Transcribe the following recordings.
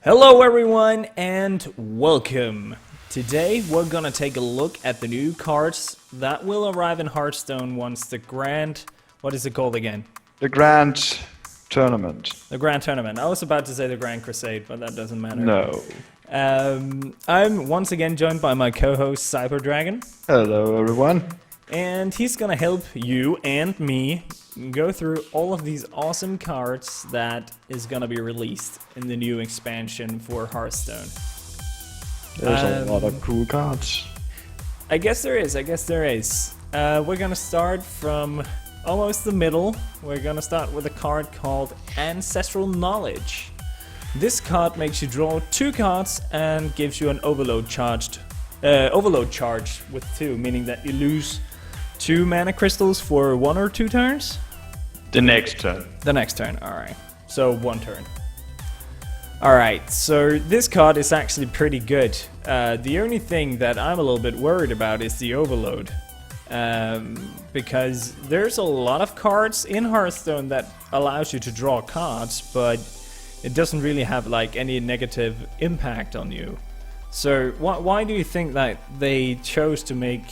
Hello everyone and welcome. Today we're gonna take a look at the new cards that will arrive in Hearthstone once the Grand... what is it called again? The Grand Tournament. The Grand Tournament. I was about to say the Grand Crusade, but that doesn't matter. No. I'm once again joined by my co-host Cyber Dragon. Hello everyone. And he's gonna help you and me go through all of these awesome cards that is gonna be released in the new expansion for Hearthstone. There's a lot of cool cards. I guess there is. We're gonna start from almost the middle. We're gonna start with a card called Ancestral Knowledge. This card makes you draw 2 cards and gives you an overload charge with 2, meaning that you lose 2 mana crystals for 1 or 2 turns? The next turn. The next turn, alright. So 1 turn. Alright, so this card is actually pretty good. The only thing that I'm a little bit worried about is the overload. Because there's a lot of cards in Hearthstone that allows you to draw cards, but it doesn't really have like any negative impact on you. So why do you think that they chose to make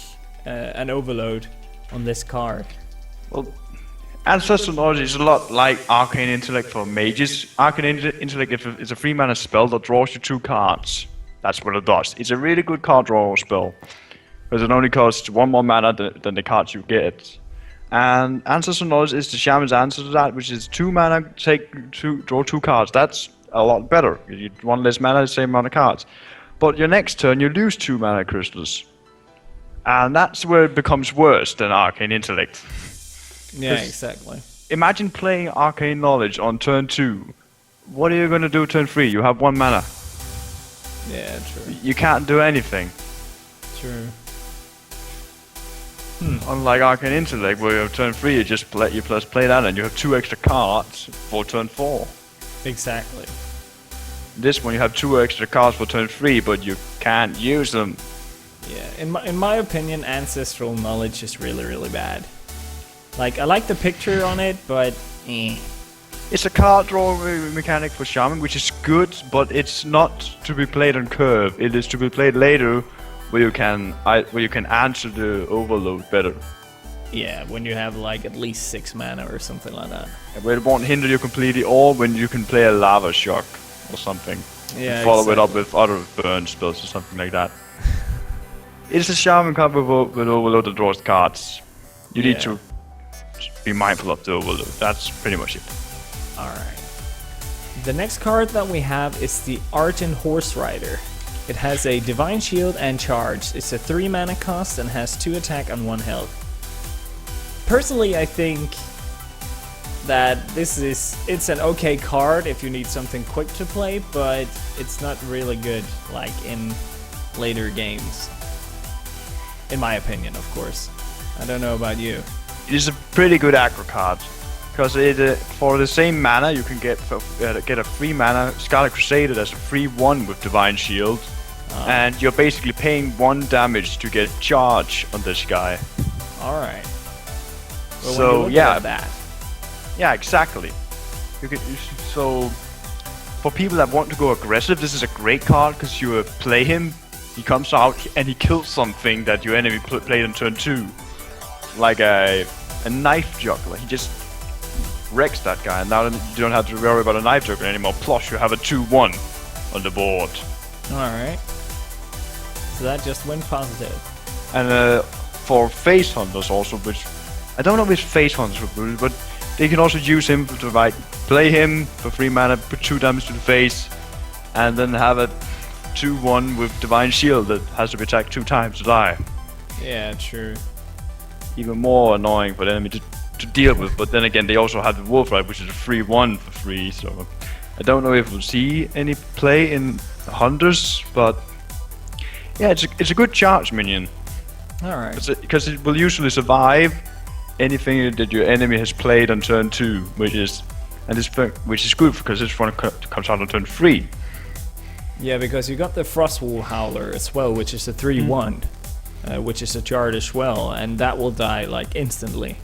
an overload on this card? Well, Ancestral Knowledge is a lot like Arcane Intellect for mages. Arcane Intellect is a 3 mana spell that draws you 2 cards. That's what it does. It's a really good card draw spell, because it only costs 1 more mana than the cards you get. And Ancestral Knowledge is the Shaman's answer to that, which is 2 mana, draw 2 cards. That's a lot better. You 1 less mana, the same amount of cards. But your next turn, you lose 2 mana crystals. And that's where it becomes worse than Arcane Intellect. Yeah, exactly. Imagine playing Arcane Knowledge on turn 2. What are you going to do turn 3? You have 1 mana. Yeah, true. You can't do anything. True. Unlike Arcane Intellect, where you have turn 3, you just play that and you have 2 extra cards for turn 4. Exactly. This one you have 2 extra cards for turn 3, but you can't use them. Yeah, in my opinion, Ancestral Knowledge is really bad. Like, I like the picture on it, but It's a card draw mechanic for Shaman, which is good, but it's not to be played on curve. It is to be played later, where you can answer the overload better. yeah, when you have like at least 6 mana or something like that. Where it won't hinder you completely, or when you can play a lava shock or something. Yeah, And follow it up with other burn spells or something like that. It's a Shaman card with overload that draws cards. You need to be mindful of the overload. That's pretty much it. Alright. The next card that we have is the Argent Horse Rider. It has a Divine Shield and Charge. It's a 3 mana cost and has 2 attack and 1 health. Personally, I think that it's an okay card if you need something quick to play, but it's not really good like in later games. In my opinion, of course. I don't know about you. It is a pretty good aggro card, because for the same mana you can get a 3 mana Scarlet Crusader that's a 3/1 with Divine Shield, and you're basically paying 1 damage to get charge on this guy. Alright. Well, So yeah, that. yeah, exactly. So for people that want to go aggressive, this is a great card, because you play him, he comes out and he kills something that your enemy played on turn 2. Like a knife juggler. He just wrecks that guy, and now you don't have to worry about a knife juggler anymore. Plus you have a 2/1 on the board. Alright. So that just went positive. And for face hunters also, which I don't know if face hunters would do, but they can also use him to like play him for 3 mana, put 2 damage to the face, and then have a 2/1 with Divine Shield that has to be attacked 2 times to die. Yeah, true. Even more annoying for the enemy to deal with, but then again they also have the Wolf Ride, which is a 3/1 for free, so I don't know if we'll see any play in Hunters, but yeah, it's a good charge minion. Alright. Because it will usually survive anything that your enemy has played on turn 2, which is good because this one comes out on turn 3. Yeah, because you got the Frostwall Howler as well, which is a 3/1. Which is a charge as well, and that will die like instantly.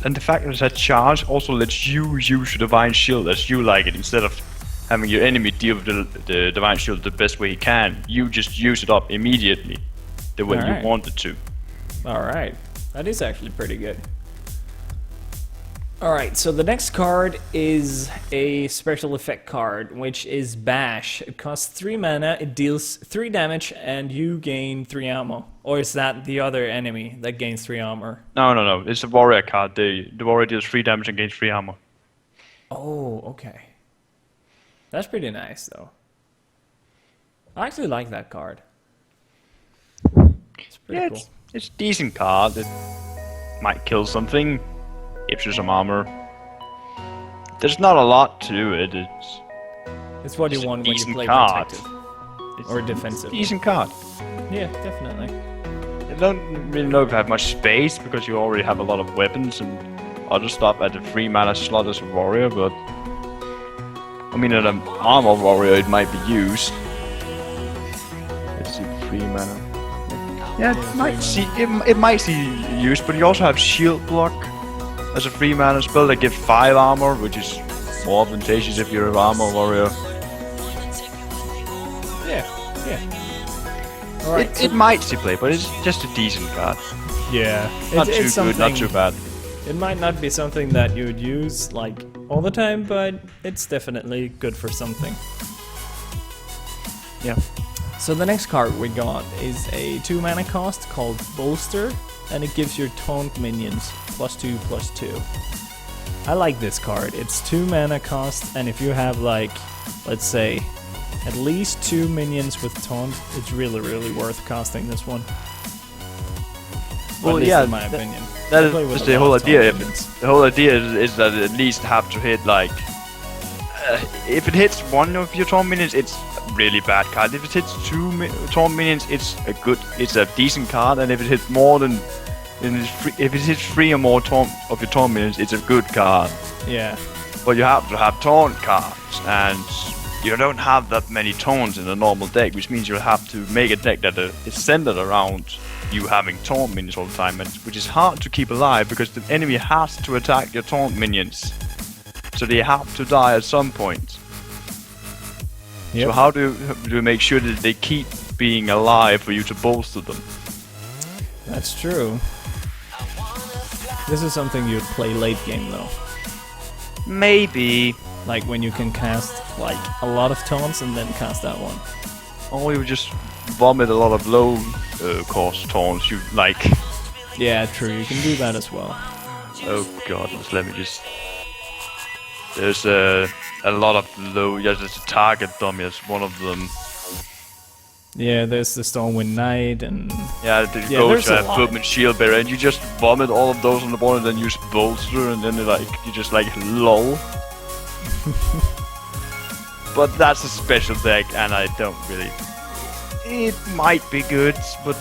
And the fact that that charge also lets you use your Divine Shield as you like it, instead of having your enemy deal with the divine shield the best way he can. You just use it up immediately, the way Alright. you want it to. Alright, that is actually pretty good. Alright, so the next card is a special effect card, which is Bash. It costs 3 mana, it deals 3 damage, and you gain 3 ammo. Or is that the other enemy that gains 3 armor? No. It's a warrior card. The warrior deals 3 damage and gains 3 armor. Oh, okay. That's pretty nice, though. I actually like that card. It's pretty cool. It's a decent card. It might kill something. Gives you some armor. There's not a lot to it. It's what you want when you play card. protective. Or defensive. Decent card. Yeah, definitely. I don't really know if I have much space because you already have a lot of weapons and other stuff at the 3 mana slot as a warrior, but I mean, at an armor warrior it might be used. Let's see, 3 mana. Yeah, it might see use, but you also have shield block as a 3 mana spell that gives 5 armor, which is more advantageous if you're an armor warrior. Yeah. Alright. It might see play, but it's just a decent card. Yeah. Not too good, not too bad. It might not be something that you would use like all the time, but it's definitely good for something. Yeah. So the next card we got is a 2 mana cost called Bolster, and it gives your taunt minions +2/+2. I like this card. It's 2 mana cost, and if you have like, let's say, at least 2 minions with taunt, it's really worth casting this one. Well, at least yeah, in my opinion. That I play with is a the lot whole of idea. taunt minions. The whole idea is that it at least have to hit like. If it hits one of your taunt minions, it's a really bad card. If it hits 2 taunt minions, it's a decent card. And if it hits more than, if it hits 3 or more of your taunt minions, it's a good card. Yeah. But you have to have taunt cards, and you don't have that many taunts in a normal deck, which means you'll have to make a deck that is centered around you having taunt minions all the time, and which is hard to keep alive because the enemy has to attack your taunt minions, so they have to die at some point. Yep. So how do you make sure that they keep being alive for you to bolster them? That's true. This is something you'd play late game though. Maybe. Like when you can cast like a lot of taunts and then cast that one. Or you just vomit a lot of low cost taunts you like. Yeah, true. You can do that as well. Oh god, let me just... There's a lot of low... Yeah, there's a target dummy as one of them. Yeah, there's the Stormwind Knight and... Yeah, Yeah, go there's to a lot. Footman Shield Bearer and you just vomit all of those on the board and then use Bolster and then you just like lol. But that's a special deck and I don't really... It might be good, but...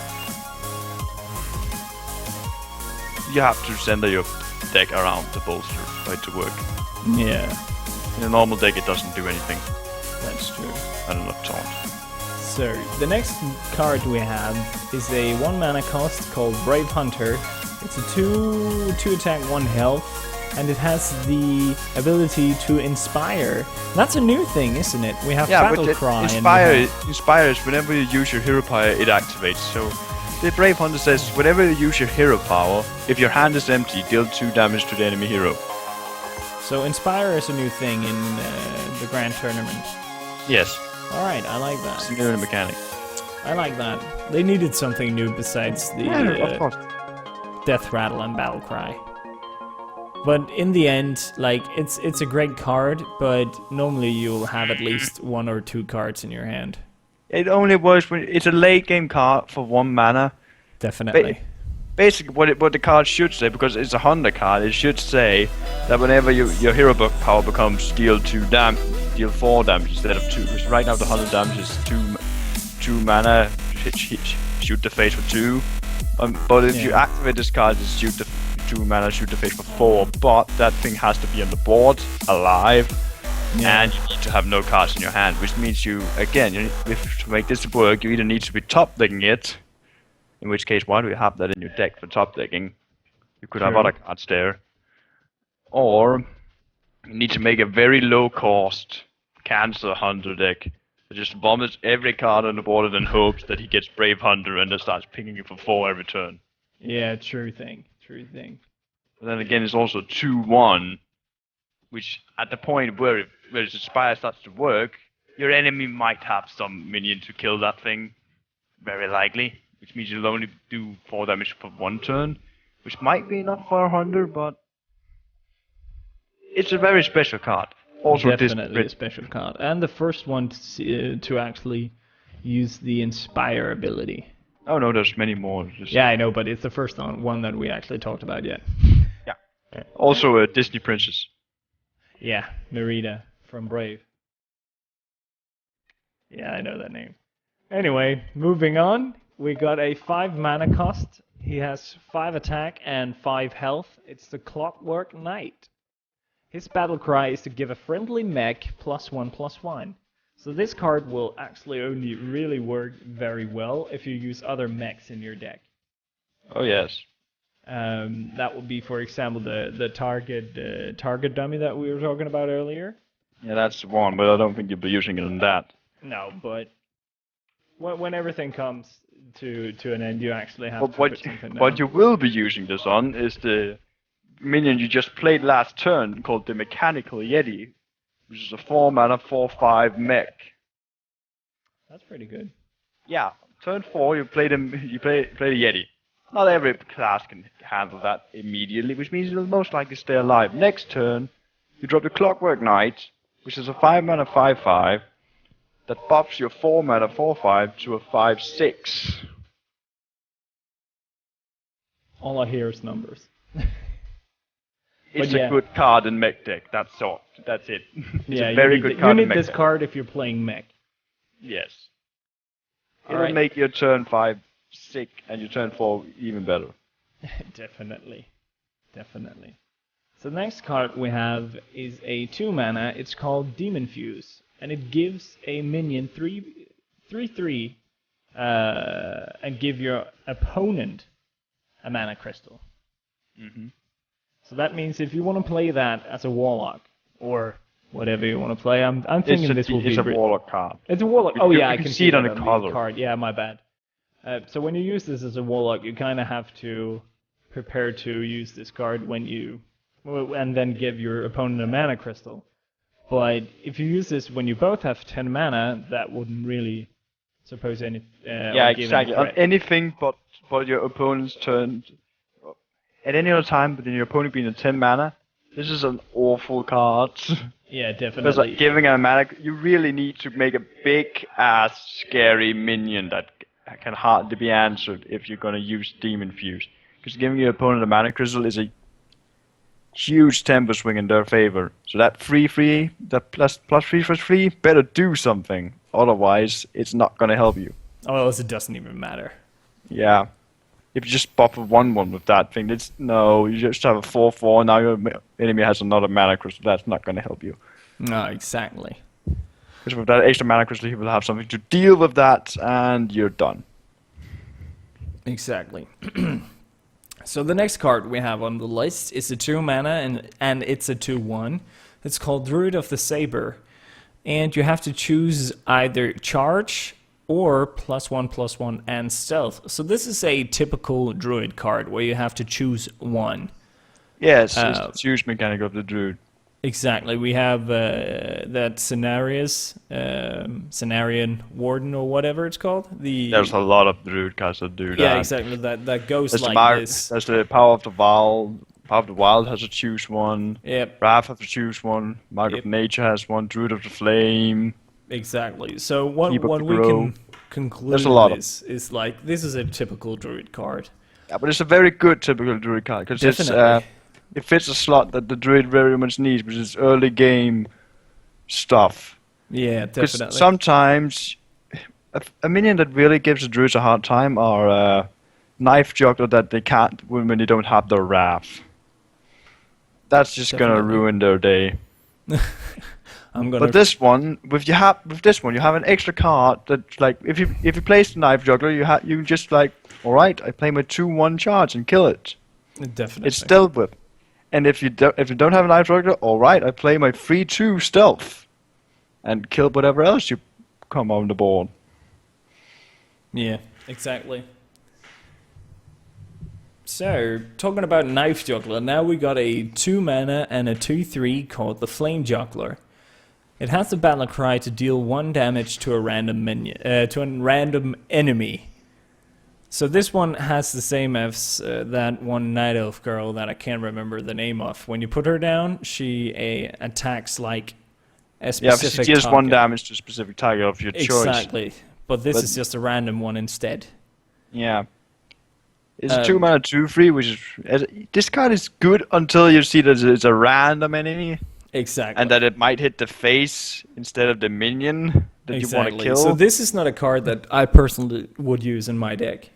You have to center your deck around the Bolster for it to work. Yeah, In a normal deck it doesn't do anything. that's true. I don't know, taunt. So, the next card we have is a 1 mana cost called Brave Hunter. It's a 2 attack, 1 health, and it has the ability to inspire. That's a new thing, isn't it? We have Battle Cry and we have... inspires whenever you use your hero power, it activates. So the Brave Hunter says, whenever you use your hero power, if your hand is empty, deal 2 damage to the enemy hero. So Inspire is a new thing in the Grand Tournament. Yes, Alright, I like it's that. a new mechanic. I like that. They needed something new besides the of course. Death Rattle and Battle Cry. But in the end, like, it's a great card, but normally you'll have at least 1 or 2 cards in your hand. It only works when it's a late game card for 1 mana. Definitely. Basically, what the card should say, because it's a hunter card, it should say that whenever your hero power becomes deal 4 damage instead of 2. Because right now the hunter damage is 2 mana, shoot the face for 2. But if you activate this card, it's shoot the 2 mana, shoot the face for 4. But that thing has to be on the board, alive, and you need to have no cards in your hand, which means to make this work, you either need to be top decking it. In which case, why do you have that in your deck for top decking? You could have other cards there. Or you need to make a very low cost Cancer Hunter deck that just vomits every card on the board and then hopes that he gets Brave Hunter and then starts picking it for 4 every turn. Yeah, true thing. True thing. But then again, it's also 2-1, which at the point where its Inspire starts to work, your enemy might have some minion to kill that thing, very likely, which means you'll only do 4 damage for 1 turn, which might be enough for a Hunter, but it's a very special card. Also, definitely a special card, and the first one to actually use the Inspire ability. Oh no, there's many more. Yeah, I know, but it's the first one that we actually talked about yet. Yeah. Also a Disney princess. Yeah, Merida from Brave. Yeah, I know that name. Anyway, moving on. We got a 5 mana cost. He has 5 attack and 5 health. It's the Clockwork Knight. His battle cry is to give a friendly mech +1/+1. So this card will actually only really work very well if you use other mechs in your deck. Oh yes. That would be, for example, the target dummy that we were talking about earlier. Yeah, that's one, but I don't think you'll be using it on that. No, but when everything comes to an end, you actually have to what, put something down. what you will be using this on is the minion you just played last turn called the Mechanical Yeti, which is a 4 mana 4/5 mech. That's pretty good. Yeah, turn 4 you play the Yeti. Not every class can handle that immediately, which means it'll most likely stay alive. Next turn, you drop the Clockwork Knight, which is a 5 mana 5/5 that buffs your 4 mana 4/5 to a 5/6. All I hear is numbers. It's But yeah. a good card in mech deck. That's all. That's it. It's Yeah, a very good card you in need mech this deck. card if you're playing mech. Yes. All It'll right. make your turn 5 sick and your turn 4 even better. Definitely. Definitely. So the next card we have is a 2 mana. It's called Demon Fuse. And it gives a minion 3/3 and give your opponent a mana crystal. Mm-hmm. So that means if you want to play that as a warlock or whatever you want to play, I'm thinking this will be. It's a warlock card. It's a warlock. You- Oh you yeah, I can can see it on that the color. card. Yeah, my bad. So when you use this as a warlock, you kind of have to prepare to use this card and then give your opponent a mana crystal. But if you use this when you both have 10 mana, that wouldn't really suppose any. Yeah, give exactly. Any On threat. anything but your opponent's turn. At any other time, but then your opponent being a 10 mana, this is an awful card. Yeah, Because definitely. like giving a mana, you really need to make a big ass scary minion that can hardly be answered if you're gonna use Demon Fuse. Because giving your opponent a mana crystal is a huge tempo swing in their favor. So that 3/3, that plus 3/3, better do something. Otherwise, it's not gonna help you. Oh, else it doesn't even matter. Yeah. If you just buff a 1/1 with that thing, you just have a 4/4, now your enemy has another mana crystal, that's not gonna help you. No, exactly. Because with that extra mana crystal, you will have something to deal with that, and you're done. Exactly. So the next card we have on the list is a 2 mana and it's a 2/1. It's called Druid of the Saber. And you have to choose either charge or +1/+1 and stealth. So this is a typical druid card where you have to choose one. Yes, it's the huge mechanic of the druid. Exactly. We have that Cenarian Warden or whatever it's called. There's a lot of druid cards that do that. Yeah, exactly. That goes There's like this. There's the Power of the Wild. Power of the Wild has to choose one. Yep. Wrath has to choose one. Mark Yep. of Nature has one. Druid of the Flame. Exactly. So what Keep up the we grow. can conclude There's a lot of is like this is a typical druid card. Yeah, but it's a very good typical druid card because Definitely. it fits a slot that the druid very much needs, which is early game stuff. Yeah, Because definitely. sometimes a minion that really gives the druids a hard time are knife juggler that they can't when they don't have their wrath. That's just gonna Definitely. ruin their day. I'm gonna. But this one, with this one, you have an extra card that, like, if you place the knife juggler, you just like, all right, I play my 2/1 charge and kill it. Definitely. It's dealt with. And if you don't have a knife juggler, all right, I play my 3/2 stealth, and kill whatever else you come on the board. Yeah, exactly. So, talking about Knife Juggler, now we got a 2 mana and a 2/3 called the Flame Juggler. It has the battle cry to deal 1 damage to a random random enemy. So this one has the same as that one Night Elf girl that I can't remember the name of. When you put her down, she attacks like a specific she deals 1 target. damage to a specific target of your choice. Exactly. But this is just a random one instead. Yeah. It's a 2 mana 2/3, which is this card is good until you see that it's a random enemy. Exactly. And that it might hit the face instead of the minion that you want to kill. So this is not a card that I personally would use in my deck.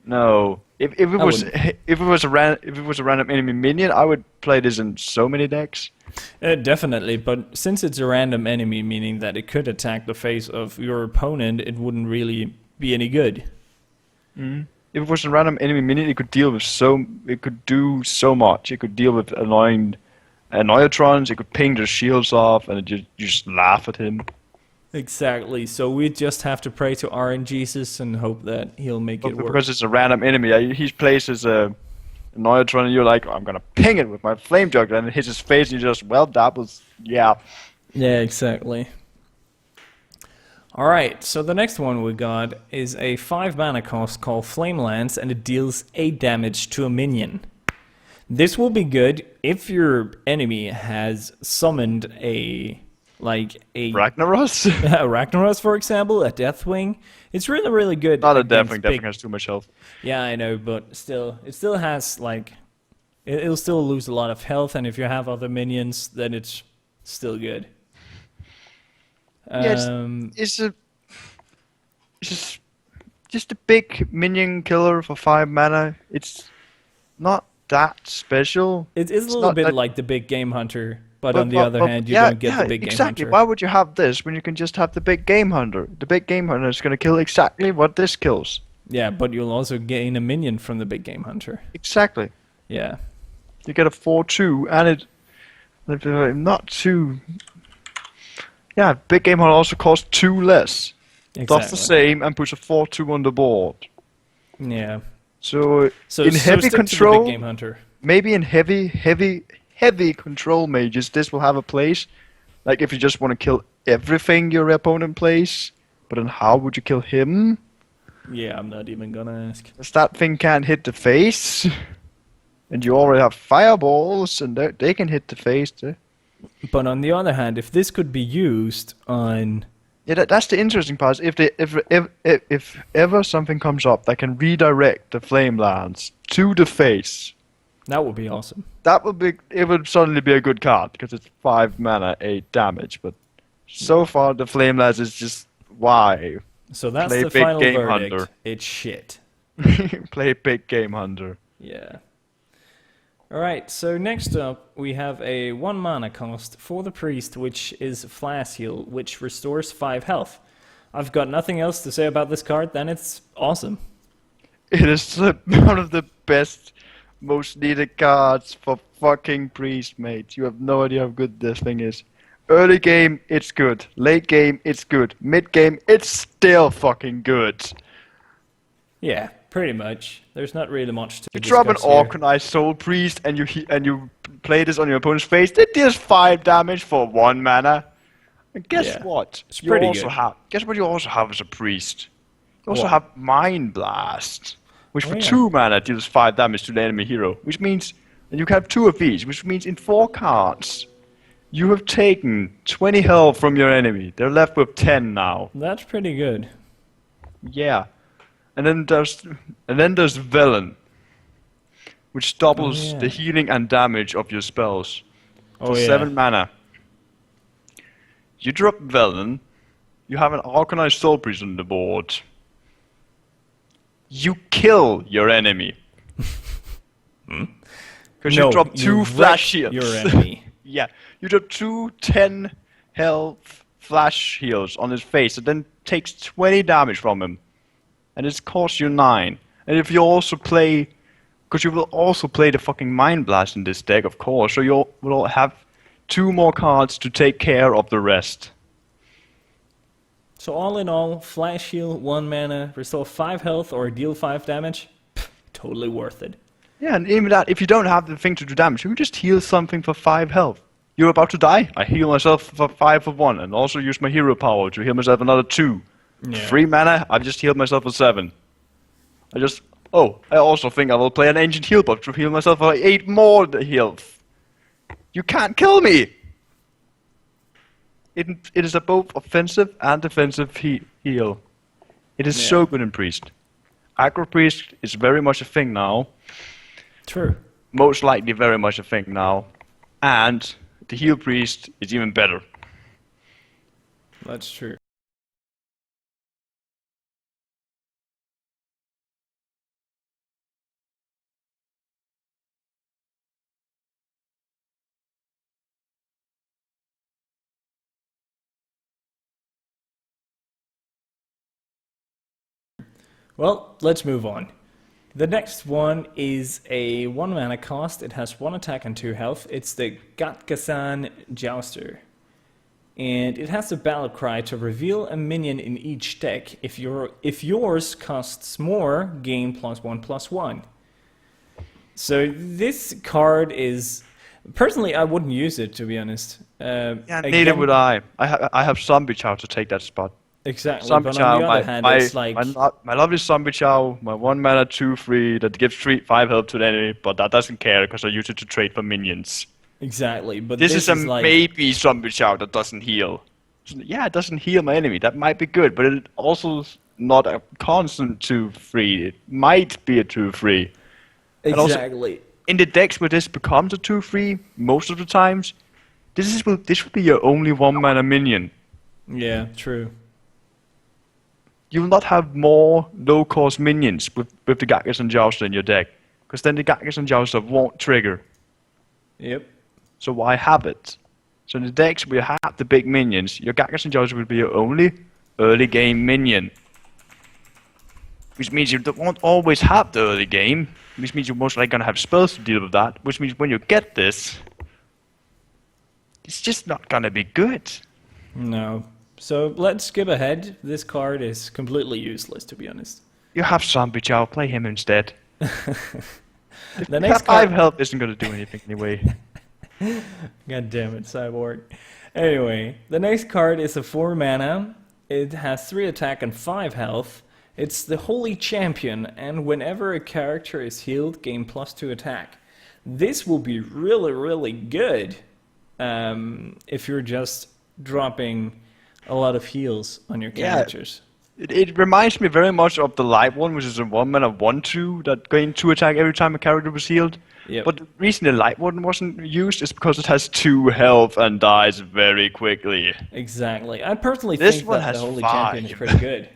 No. If it was a random enemy minion, I would play this in so many decks. Definitely, but since it's a random enemy, meaning that it could attack the face of your opponent, it wouldn't really be any good. If it was a random enemy minion, it could do so much. It could deal with annoying Annoyatrons, it could ping the shields off, and you just laugh at him. Exactly, so we just have to pray to RNGesus and hope that he'll make it work. Because it's a random enemy, he plays as a Annoyatron, and you're like, oh, I'm gonna ping it with my Flame Juggler, and it hits his face, and you just, well, that was, yeah. Yeah, exactly. Alright, so the next one we got is a 5 mana cost called Flame Lance, and it deals 8 damage to a minion. This will be good if your enemy has summoned a Ragnaros? a Ragnaros, for example, a Deathwing. It's really, really good. Not a Deathwing. Deathwing has too much health. Yeah, I know, but still, it still has it'll still lose a lot of health, and if you have other minions, then it's still good. It's just a big minion killer for 5 mana. It's not that special. It is a little bit like the big game hunter, but on the other hand, you don't get the big game exactly. hunter. Why would you have this when you can just have the big game hunter? The big game hunter is going to kill exactly what this kills. Yeah, but you'll also gain a minion from the big game hunter. Exactly. Yeah. You get a 4/2, and it not too. Yeah, big game hunter also costs 2 less. Exactly. Does the same and puts a 4/2 on the board. Yeah. So in stick heavy to the control, big game hunter. maybe in heavy control mages, this will have a place. Like if you just want to kill everything your opponent plays, but then how would you kill him? Yeah, I'm not even gonna ask. Because that thing can't hit the face, and you already have fireballs, and they can hit the face too. But on the other hand, if this could be used on... Yeah, that's the interesting part. If ever something comes up that can redirect the flame lance to the face, That would be awesome. it would suddenly be a good card because it's 5 mana, 8 damage. But so far the flame lance is just why. So that's Play the big final game verdict. hunter. It's shit. Play big game hunter. Yeah. Alright, so next up we have a 1 mana cost for the priest, which is Flash Heal, which restores 5 health. I've got nothing else to say about this card, then it's awesome. It is one of the best, most needed cards for fucking priest, mate. You have no idea how good this thing is. Early game, it's good. Late game, it's good. Mid game, it's still fucking good. Yeah, pretty much. There's not really much to You discuss drop an here. Organized Soul Priest and you play this on your opponent's face. It deals 5 damage for 1 mana. And guess Yeah, what? it's pretty good. Guess what you also have as a priest? You also What? have Mind Blast, which Oh, for yeah. 2 mana deals 5 damage to the enemy hero. Which means and you can have 2 of these, which means in 4 cards you have taken 20 health from your enemy. They're left with 10 now. That's pretty good. Yeah. And then there's Villain, which doubles Oh, yeah. the healing and damage of your spells for Oh, yeah. 7 mana. You drop Villain, you have an Arcanized Soul Priest on the board. You kill your enemy. Because you drop 2 flash shields. Your enemy. Yeah, you drop 2 10 health flash heals on his face, and then takes 20 damage from him. And it costs you 9. And if you also play, because you will also play the fucking Mind Blast in this deck, of course, so you will have 2 more cards to take care of the rest. So all in all, flash heal, 1 mana, restore 5 health or deal 5 damage. Pff, totally worth it. Yeah, and even that, if you don't have the thing to do damage, you can just heal something for 5 health. You're about to die, I heal myself for 5 for 1, and also use my hero power to heal myself another 2. Yeah. 3 mana, I've just healed myself for 7. I also think I will play an ancient heal buff to heal myself for 8 more health. You can't kill me! It is a both offensive and defensive heal. It is so good in Priest. Aggro Priest is very much a thing now. True. Most likely very much a thing now. And the heal Priest is even better. That's true. Well, let's move on. The next one is a 1 mana cost. It has 1 attack and 2 health. It's the Gatgasan Jouster. And it has the battle cry to reveal a minion in each deck. If yours costs more, gain +1/+1. So this card is... Personally, I wouldn't use it, to be honest. Neither would I. I have Zombie Chow to take that spot. Exactly, Zombie but Chow, on the other hand, it's like... my lovely Zombie Chow, my 1 mana 2/3 that gives 5 health to the enemy, but that doesn't care because I use it to trade for minions. Exactly, but This is a like... maybe Zombie Chow that doesn't heal. Yeah, it doesn't heal my enemy. That might be good, but it also not a constant 2/3. It might be a 2/3. Exactly. In the decks where this becomes a 2/3, most of the times, this will be your only 1 mana minion. Yeah, true. You will not have more low-cost minions with the Gatgasan Jouster in your deck, because then the Gatgasan Jouster won't trigger. Yep. So why have it? So in the decks where you have the big minions, your Gatgasan Jouster will be your only early game minion. Which means you won't always have the early game, which means you're most likely going to have spells to deal with that, which means when you get this, it's just not going to be good. No. So let's skip ahead. This card is completely useless, to be honest. You have Zombie Chow, play him instead. The next 5 health isn't going to do anything anyway. God damn it, Cyborg. Anyway, the next card is a 4 mana. It has 3 attack and 5 health. It's the Holy Champion, and whenever a character is healed, gain +2 attack. This will be really, really good if you're just dropping a lot of heals on your characters. It reminds me very much of the light one, which is a 1 mana 1/2 that gained 2 attack every time a character was healed. Yep. But the reason the light one wasn't used is because it has 2 health and dies very quickly. Exactly. I personally This think one that the has Holy 5. Champion is pretty good.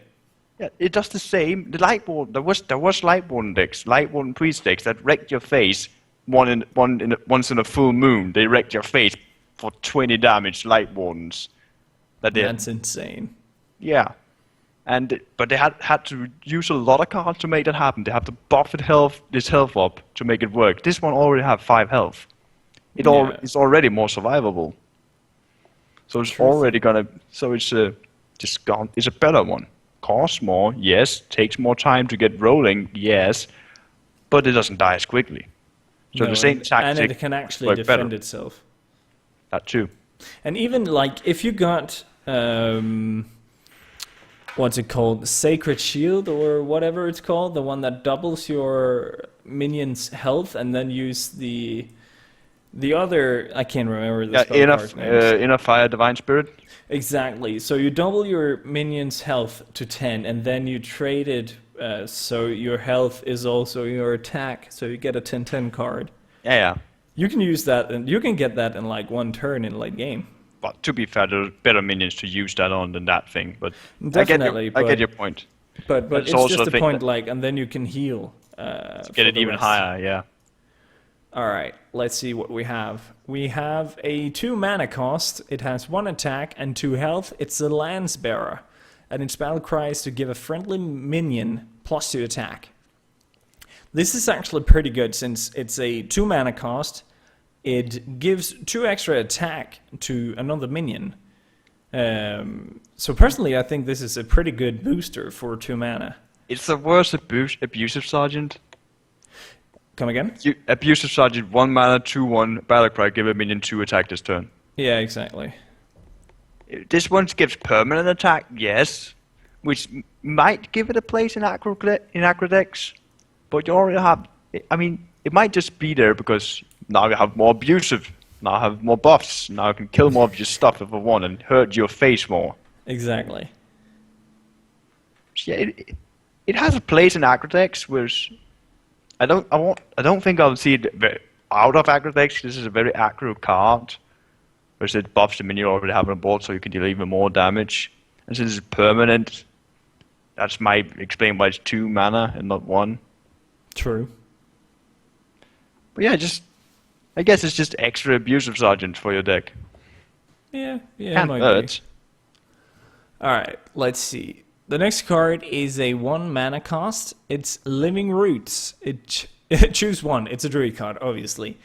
Yeah, it does the same. The light one, there was light one decks, light one priest decks that wrecked your face once in a full moon. They wrecked your face for 20 damage. Light ones. That's insane. Yeah. But they had to use a lot of cards to make that happen. They have to buff this health up to make it work. This one already have 5 health. It's already more survivable. So it's already gonna. So it's just gone. It's a better one. Costs more, yes. Takes more time to get rolling, yes. But it doesn't die as quickly. So the same tactic. And it can actually defend itself. That too. And even like if you got what's it called, Sacred Shield or whatever it's called, the one that doubles your minions' health, and then use the other, I can't remember the spell card names. Inner Fire, Divine Spirit. Exactly. So you double your minions' health to 10, and then you trade it so your health is also your attack. So you get a 10/10 card. Yeah. You can use that, and you can get that in like 1 turn in late game. But to be fair, there are better minions to use that on than that thing. But definitely, I get your point. But it's just a point, like, and then you can heal. To get it even higher, yeah. Alright, let's see what we have. We have a 2 mana cost. It has 1 attack and 2 health. It's a Lance Bearer. And its battle cry is to give a friendly minion +2 attack. This is actually pretty good since it's a 2 mana cost. It gives 2 extra attack to another minion. So personally, I think this is a pretty good booster for 2 mana. It's the worst abusive sergeant. Come again? Abusive sergeant, 1 mana, 2/1 battle cry, give a minion 2 attack this turn. Yeah, exactly. This one gives permanent attack, yes, which might give it a place in aggro decks, but you already have. I mean, it might just be there because now you have more abusive. Now I have more buffs. Now I can kill more of your stuff if I want and hurt your face more. Exactly. Yeah, it has a place in aggro decks, which I don't think I'll see it out of aggro decks. This is a very aggro card, whereas it buffs the minion you already have on board, so you can deal even more damage. And since it's permanent, that's might explain why it's 2 mana and not 1. True. But yeah, I guess it's just extra abusive sergeant for your deck. Yeah, Can't might hurt. be. Alright, let's see. The next card is a 1 mana cost. It's Living Roots. Choose one. It's a druid card, obviously.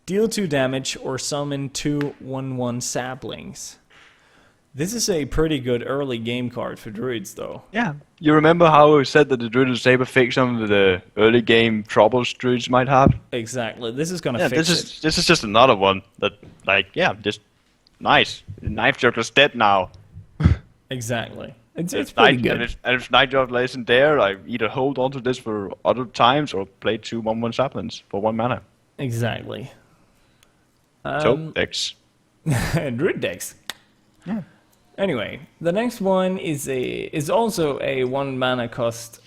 Deal 2 damage or summon 2 1/1 saplings. This is a pretty good early game card for druids, though. Yeah. You remember how I said that the druid will saber fix some of the early game troubles druids might have? Exactly. This is gonna fix it. This is just another one that, like, yeah, just nice. Knife Juggler's dead now. Exactly. It's pretty good. And if Night Juggler isn't there, I either hold on to this for other times or play 2 1/1 saplings for 1 mana. Exactly. So, decks. Druid decks. Yeah. Anyway, the next one is also a 1 mana cost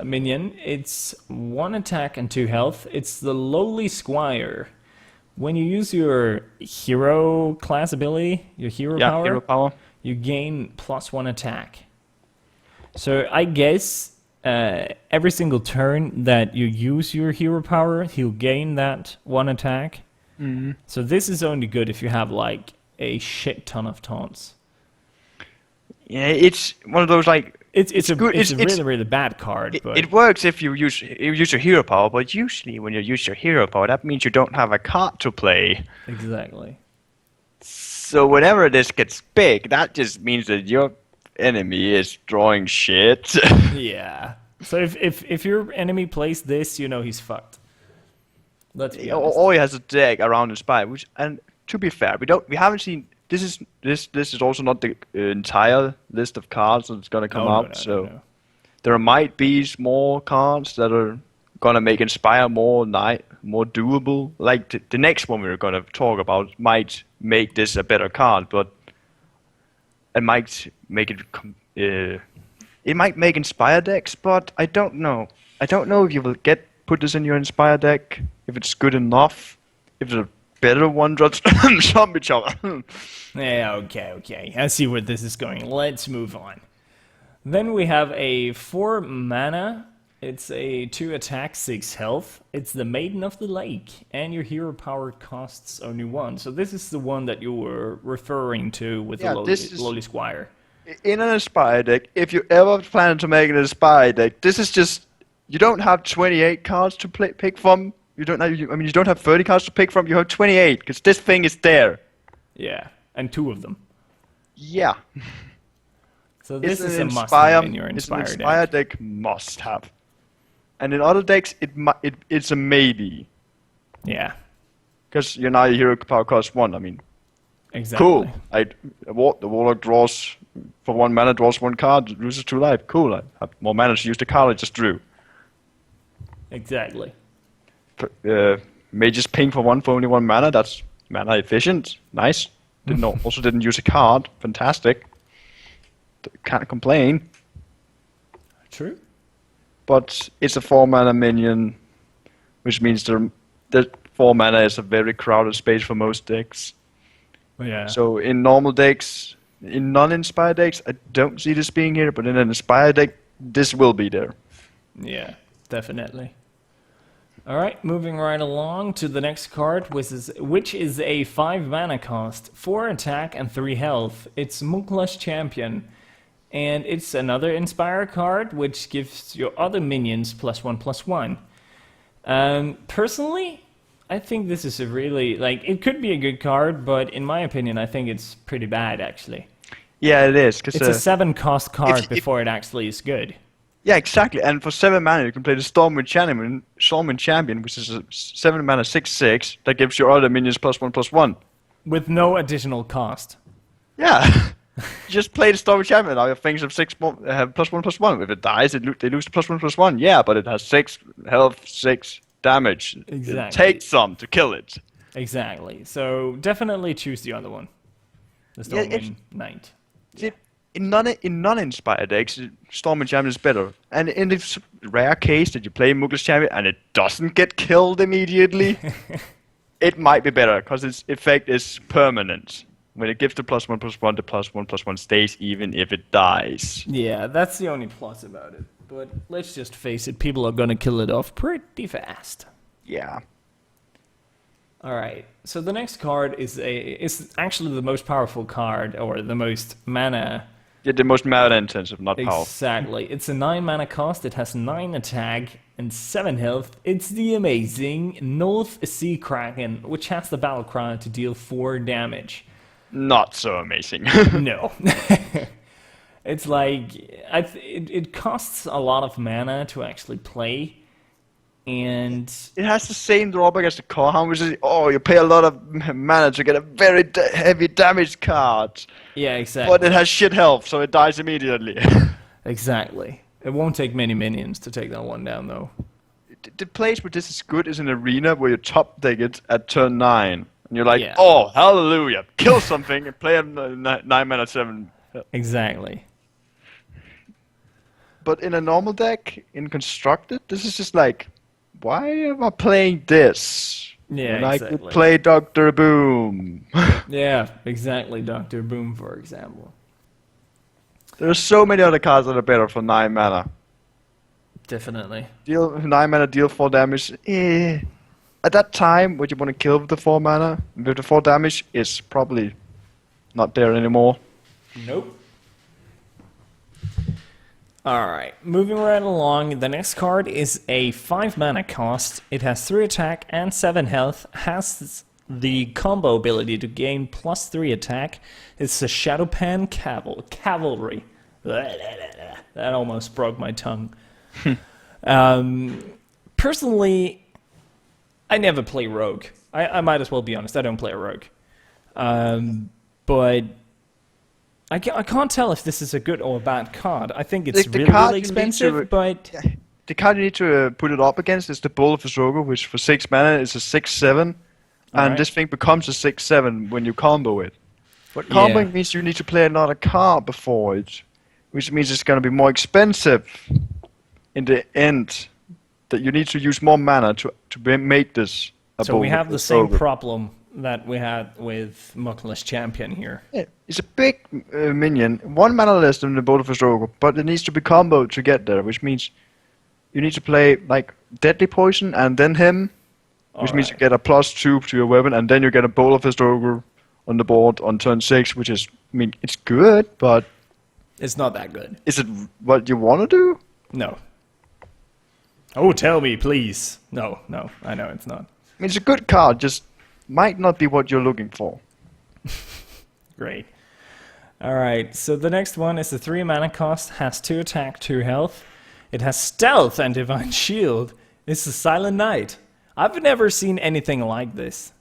minion. It's 1 attack and 2 health. It's the Lowly Squire. When you use your hero class ability, your hero power, you gain +1 attack. So I guess every single turn that you use your hero power, he'll gain that 1 attack. Mm-hmm. So this is only good if you have like a shit ton of taunts. Yeah, it's one of those like It's a good. It's a really bad card. But It works if you use your hero power, but usually when you use your hero power, that means you don't have a card to play. Exactly. So whenever this gets big, that just means that your enemy is drawing shit. Yeah. So if your enemy plays this, you know he's fucked. Let's be honest. Or he has a deck around Inspire, which, and to be fair, we haven't seen. This is also not the entire list of cards that's gonna come out. So there might be more cards that are gonna make Inspire more doable. Like the next one we're gonna talk about might make this a better card, but it might make it. It might make Inspire decks, but I don't know. I don't know if you will put this in your Inspire deck, if it's good enough, if it's a better one drops zombie chopper. Yeah, okay. I see where this is going. Let's move on. Then we have a 4 mana. It's a 2 attack, 6 health. It's the Maiden of the Lake, and your hero power costs only 1. So this is the one that you were referring to with the Lowly Squire. In an Inspire deck, if you ever plan to make an Inspire deck, this is just, you don't have 28 cards to pick from. You don't have 30 cards to pick from. You have 28 because this thing is there. Yeah, and 2 of them. Yeah. So this is a must-have in your Inspire deck. It's an Inspire deck must-have. And in other decks, it's a maybe. Yeah. Because your hero power costs 1. I mean, exactly. Cool. The Warlock draws for 1 mana, draws 1 card, loses 2 life. Cool. I have more mana to use the card I just drew. Exactly. Mage's ping for only 1 mana. That's mana efficient. Nice. Also didn't use a card. Fantastic. Can't complain. True. But it's a 4 mana minion, which means the 4 mana is a very crowded space for most decks. Yeah. So in normal decks, in non-Inspire decks, I don't see this being here, but in an Inspire deck, this will be there. Yeah, definitely. Alright, moving right along to the next card, which is a 5 mana cost, 4 attack and 3 health. It's Mukla's Champion. And it's another Inspire card, which gives your other minions +1/+1. Personally, I think this is a really, it could be a good card, but in my opinion, I think it's pretty bad, actually. Yeah, it is. Cause, It's a 7-cost card if- before it actually is good. yeah, exactly. And for 7 mana, you can play the Stormwind Champion, which is a 7 mana 6/6 that gives your other minions +1/+1. With no additional cost. Yeah. Just play the Stormwind Champion. Now your things have have +1/+1. If it dies, they lose the +1/+1. Yeah, but it has 6 health, 6 damage. Exactly. It takes some to kill it. Exactly. So definitely choose the other one. The Yeah, Stormwind Knight. See, in non-inspired decks, Stormwind Champion is better. And in the rare case that you play Mugler's Champion and it doesn't get killed immediately, it might be better because its effect is permanent. When it gives the +1/+1, the +1/+1 stays even if it dies. Yeah, that's the only plus about it. But let's just face it, people are gonna kill it off pretty fast. Yeah. Alright, so the next card is actually the most powerful card, or the most mana. Yeah, the most mana intensive, not powerful. Exactly. It's a 9 mana cost, it has 9 attack and 7 health. It's the amazing North Sea Kraken, which has the battle cry to deal 4 damage. Not so amazing. No. It's like, it costs a lot of mana to actually play. And it has the same drawback as the core hound, which is, you pay a lot of mana to get a very heavy damage card. yeah, exactly. But it has shit health, so it dies immediately. Exactly. It won't take many minions to take that one down, though. The place where this is good is an arena where you top deck it at turn 9. And you're like, Yeah. oh, hallelujah, kill something and play a 9 mana 7. Exactly. But in a normal deck, in Constructed, this is just like, why am I playing this? Yeah, when exactly. I could play Dr. Boom. Yeah, exactly, Dr. Boom, for example. There are so many other cards that are better for 9 mana. Definitely. Deal 9 mana, deal 4 damage. At that time, what you want to kill with the 4 mana, with the 4 damage, is probably not there anymore. Nope. Alright, moving right along, the next card is a 5 mana cost. It has 3 attack and 7 health, has the combo ability to gain +3 attack. It's a Shadowpan Cavalry. That almost broke my tongue. Personally, I never play Rogue. I might as well be honest, I don't play a Rogue. But I can't tell if this is a good or a bad card. I think it's really expensive, but... Yeah, the card you need to put it up against is the Bowl of Visogo, which for 6 mana is a 6/7. And this thing becomes a 6/7 when you combo it. But comboing means you need to play another card before it. Which means it's going to be more expensive in the end. That you need to use more mana to make this a So Bowl we of have the same Visogo. problem that we had with Muckless Champion here. Yeah, it's a big minion, 1 mana less than the Bolt of Visogo, but it needs to be comboed to get there, which means you need to play like Deadly Poison and then him, which means you get a +2 to your weapon, and then you get a Bolt of Visogo on the board on turn 6, which is, I mean, it's good, but It's not that good. is it what you want to do? No. Oh, tell me, please. No, I know it's not. I mean, it's a good card, just might not be what you're looking for. Great. Alright, so the next one is the 3 mana cost, has 2 attack, 2 health. It has stealth and divine shield. It's a Silent Knight. I've never seen anything like this.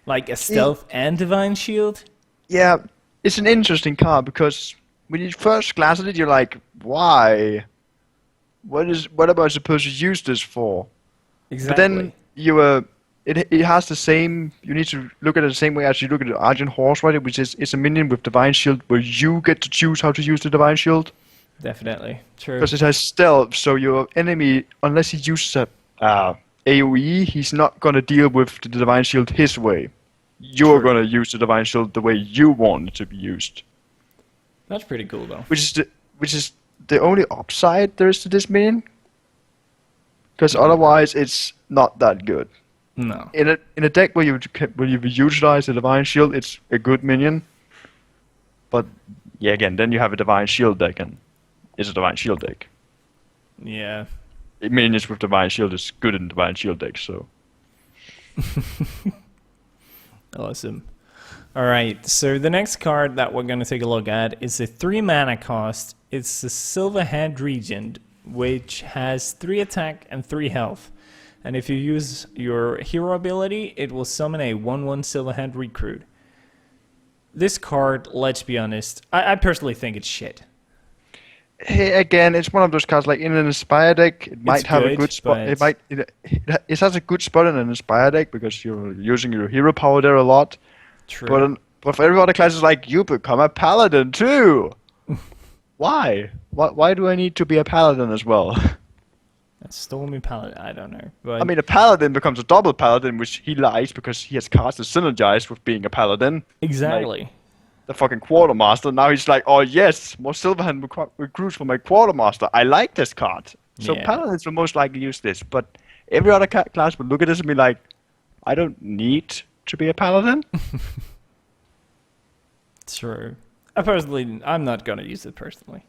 Like a stealth and divine shield? Yeah, it's an interesting card because when you first glance at it, you're like, why? What am I supposed to use this for? Exactly. But then it has the same. You need to look at it the same way as you look at the Argent Horse Rider, which is it's a minion with divine shield, where you get to choose how to use the divine shield. Definitely. True. Because it has stealth, so your enemy, unless he uses a AOE, he's not gonna deal with the divine shield his way. You're gonna use the divine shield the way you want it to be used. That's pretty cool, though. Which is the only upside there is to this minion. Because otherwise, it's not that good. No. In a deck where you utilize the divine shield, it's a good minion. But yeah, again, then you have a divine shield deck, and it's a divine shield deck. Yeah. Minions with divine shield is good in divine shield deck, so. Awesome. Alright, so the next card that we're going to take a look at is a 3 mana cost. It's the Silverhand Regent, which has 3 attack and 3 health. And if you use your hero ability, it will summon a 1/1 Silverhand Recruit. This card, let's be honest, I personally think it's shit. Hey, again, it's one of those cards like in an Inspire deck. It might have a good spot. It has a good spot in an Inspire deck because you're using your hero power there a lot. True. But for every other classes, like you become a paladin too. Why? Why do I need to be a paladin as well? That's Stormy Paladin, I don't know. But I mean, a paladin becomes a double paladin, which he likes because he has cast a synergize with being a paladin. exactly. Like, the fucking quartermaster. Now he's like, oh yes, more Silverhand recruits for my quartermaster. I like this card. So Yeah. paladins will most likely use this, but every other class would look at this and be like, I don't need to be a paladin. True. I'm not gonna use it personally.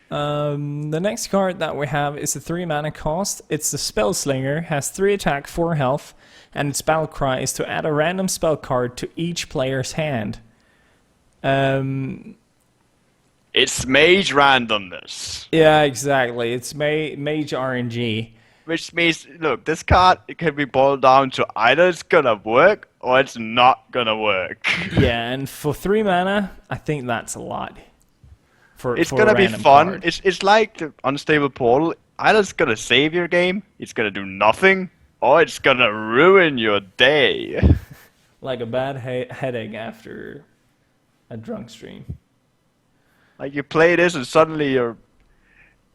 The next card that we have is a 3 mana cost. It's the Spellslinger, has 3 attack, 4 health, and its battle cry is to add a random spell card to each player's hand. It's mage randomness. Yeah, exactly. It's mage RNG. Which means, look, this card it can be boiled down to either it's gonna work or it's not gonna work. Yeah, and for 3 mana, I think that's a lot. It's for a gonna be random fun. card. It's like the unstable portal. Either it's gonna save your game, it's gonna do nothing, or it's gonna ruin your day. Like a bad headache after a drunk stream. Like you play this and suddenly your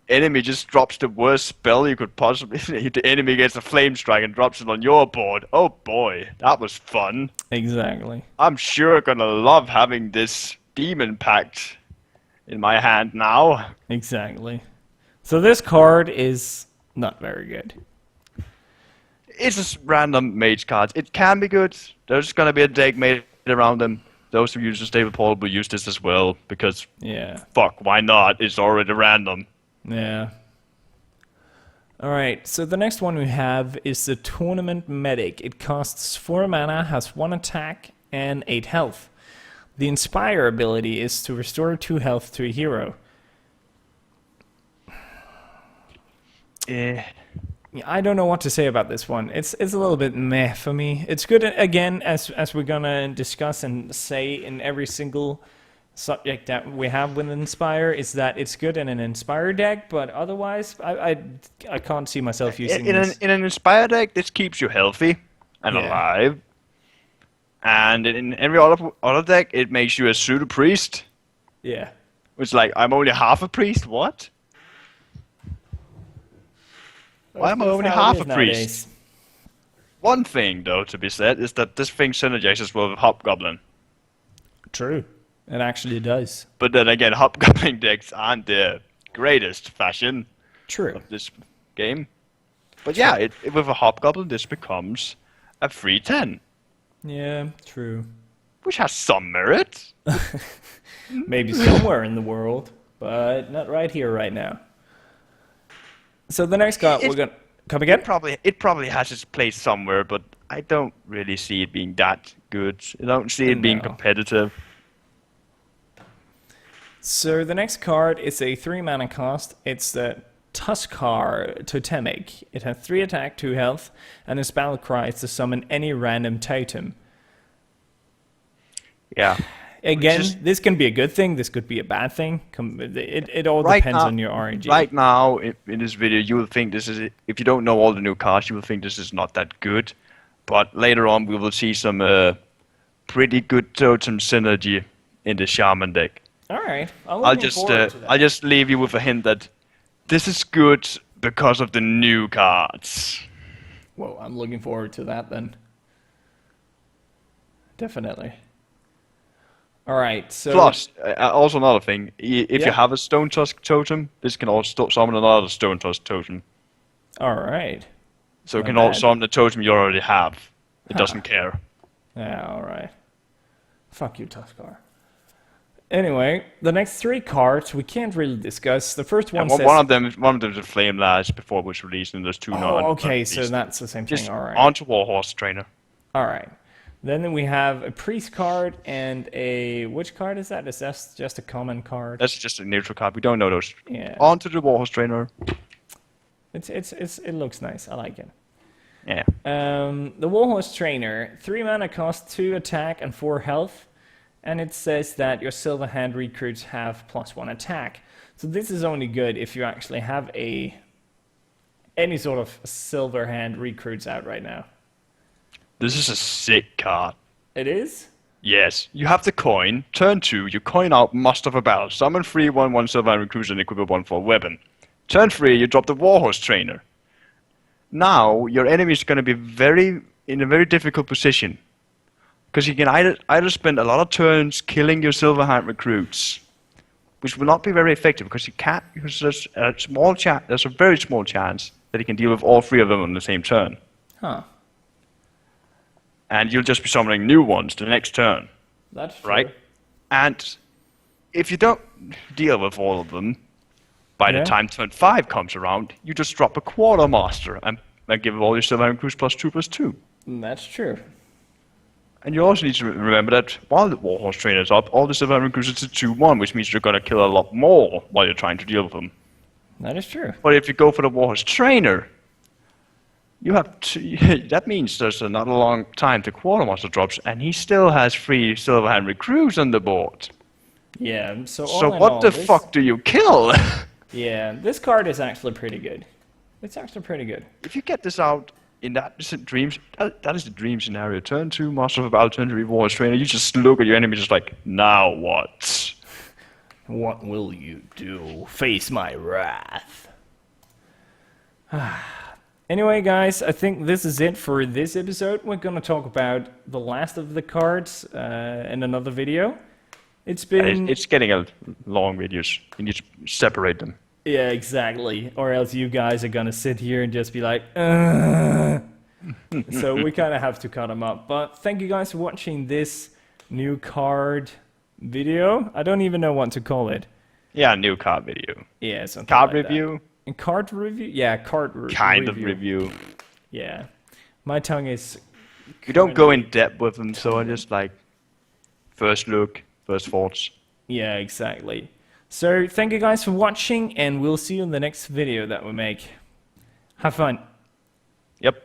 enemy just drops the worst spell you could possibly. The enemy gets a flame strike and drops it on your board. Oh boy, that was fun. Exactly. I'm sure gonna love having this demon pact in my hand now. Exactly. So this card is not very good. It's just random mage cards. It can be good. There's gonna be a deck made around them. Those who use the stable portal will use this as well because Yeah. fuck, why not? It's already random. Yeah. Alright, so the next one we have is the Tournament Medic. It costs 4 mana, has 1 attack, and 8 health. The Inspire ability is to restore 2 health to a hero. Eh. Yeah, I don't know what to say about this one. It's a little bit meh for me. It's good, again, as we're gonna discuss and say in every single subject that we have with Inspire, is that it's good in an Inspire deck, but otherwise, I can't see myself using this. In an Inspire deck, this keeps you healthy and Yeah. alive. And in every other deck, it makes you a pseudo priest. Yeah. Which, like, I'm only half a priest? What? Why am I only half a priest? One thing, though, to be said, is that this thing synergizes with Hobgoblin. True. It actually does. But then again, Hobgoblin decks aren't the greatest fashion True. of this game. But yeah, with a Hobgoblin, this becomes a free 10. Yeah, true. Which has some merit. Maybe somewhere in the world, but not right here, right now. So the next card we're gonna come again. It probably has its place somewhere, but I don't really see it being that good. I don't see it being No. competitive. So the next card is a 3 mana cost. It's the Tuskar Totemic. It has 3 attack, 2 health, and its battle cry is to summon any random totem. Yeah. Again, Which is- this can be a good thing. This could be a bad thing. It all Right depends now- on your RNG. Right now, in this video, you will think this is... If you don't know all the new cards, you will think this is not that good. But later on, we will see some pretty good totem synergy in the Shaman deck. All right. I'll just leave you with a hint that this is good because of the new cards. Whoa, I'm looking forward to that then. Definitely. All right, so... Plus, also another thing, if Yeah. you have a Stone Tusk totem, this can also summon another Stone Tusk totem. All right. So it Not can bad. also summon the totem you already have. It Huh. doesn't care. Yeah, all right. Fuck you, Tuskar. Anyway, the next 3 cards we can't really discuss. The first one And says... one of them is a Flame Lash before it was released, and there's 2 Oh, not. okay, so that's the same Just thing. All right. onto Warhorse Trainer. All right. Then we have a priest card and a... Which card is that? Is that just a common card? That's just a neutral card. We don't know those. Yeah. On to the Warhorse Trainer. It looks nice. I like it. Yeah. The Warhorse Trainer, 3 mana cost, 2 attack and 4 health. And it says that your Silver Hand recruits have +1 attack. So this is only good if you actually have any sort of Silver Hand recruits out right now. This is a sick card. It is? Yes. You have the coin. Turn 2, you coin out Master of a Battle. Summon 3 1/1 Silver Hand recruits and equip a 1/4 weapon. Turn 3, you drop the Warhorse Trainer. Now, your enemy is going to be in a very difficult position. Because you can either spend a lot of turns killing your Silver Hand recruits, which will not be very effective because there's a very small chance that he can deal with all 3 of them on the same turn. Huh. And you'll just be summoning new ones the next turn. That's true. Right? And if you don't deal with all of them, by the time turn 5 comes around, you just drop a Quartermaster and give all your Silver Hand recruits +2/+2. That's true. And you also need to remember that while the Warhorse Trainer is up, all the Silver Hand recruits are 2/1, which means you're going to kill a lot more while you're trying to deal with them. That is true. But if you go for the Warhorse Trainer, you have that means there's not a long time to Quartermaster drops, and he still has 3 Silver Hand recruits on the board. Yeah, so what the fuck do you kill? Yeah, this card is actually pretty good. It's actually pretty good. If you get this out in that is the dream scenario. Turn 2, Master of a Battle, turn 3, Warhorse Trainer. You just look at your enemy just like, now what? What will you do? Face my wrath. Anyway, guys, I think this is it for this episode. We're going to talk about the last of the cards in another video. It's been... It's getting a long videos. You need to separate them. Yeah, exactly. Or else you guys are going to sit here and just be like, So we kind of have to cut them up. But thank you guys for watching this new card video. I don't even know what to call it. Yeah, new card video. Yeah, something card like review. That. Card review? Yeah, card review. Kind of review. Yeah. My tongue is... You don't go in depth with them, so I just like... First look, first thoughts. Yeah, exactly. So, thank you guys for watching, and we'll see you in the next video that we make. Have fun. Yep.